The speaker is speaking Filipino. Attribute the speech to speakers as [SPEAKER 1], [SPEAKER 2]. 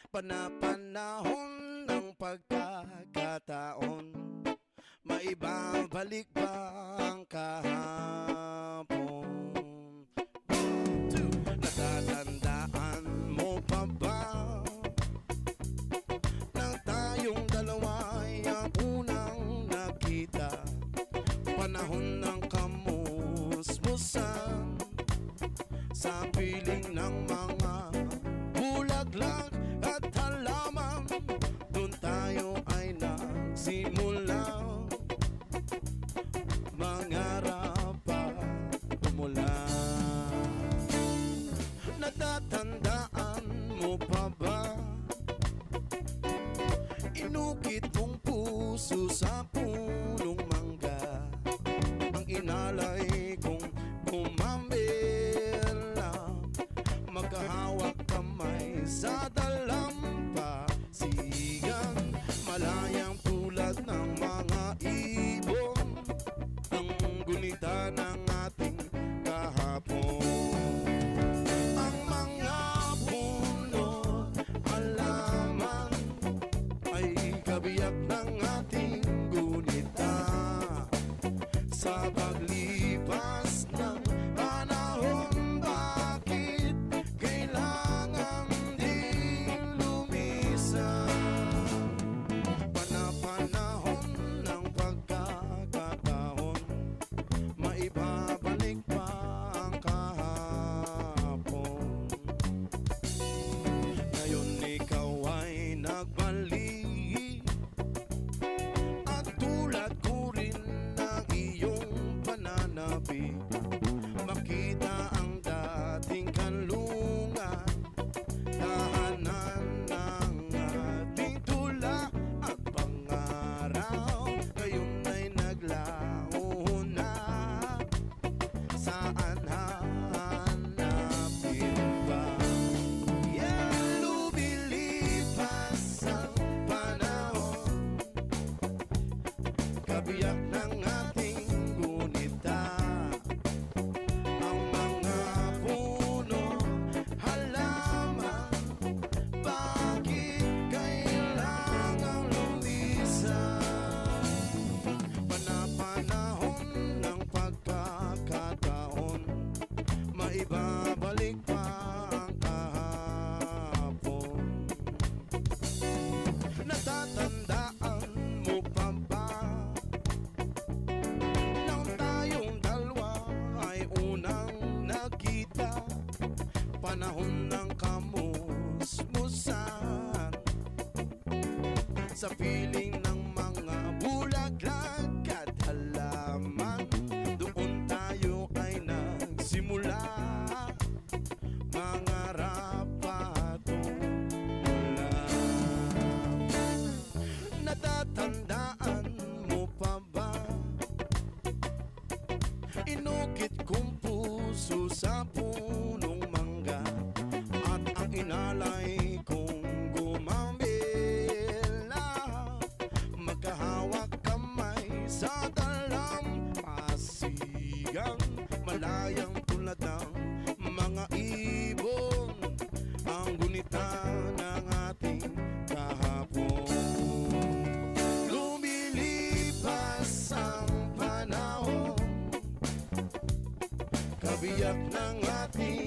[SPEAKER 1] Panapanahon ng pagkakataon, maibabalik ba ang kahapon? Natatandaan mo pa ba nang tayong dalawa'y ang unang nakita? Panahon ng kamusmusan sa piling ng mga bulaklak at halaman. Doon tayo ay nagsimula mangarap at umulan. Natatandaan mo pa ba inukit mong puso sa punong mangga? Ang inalay kong umambela, magkahawak kamay sa dalampasigan, malayang tulad ng mga ibon, ang gunita ng ating kahapon. Ang mga puno, halaman ay kabiyak ng ating gunita. Sa paglipas ng panahon, bakit kailangan din lumisan? Panapanahon ng pagkakataon, maibabalik pa ang kahapon. Ngayon ikaw ay nagbalik, at tulad ko rin ng iyong pananabik, makita ang dating kanlungan, tahanan ng ating tula at pangarap. Ngayon ay naglaho na, saan hanapin ba? Yeah, lumilipas ang panahon, kabiyak ng ating gunita. Ang mga puno, halaman, bakit kailangang lumisan? Panapanahon ng pagkakataon, maibabalik pa ang kahapon. Natatandaan mo pa ba nang tayong dalawa ay unang nakita? Panahon ng kamusmusan sa piling ng mga bulaklak at halaman. Doon tayo ay nagsimula mangarap at umulan. Natatandaan mo pa ba inukit kong puso sa punong mangga, at ang inalay kong gumambela, magkahawak kamay sa dalampasigan, malayang tulad ng mga ibon, ang gunita ng ating kahapon. Lumilipas ang panahon, kabiyak ng ating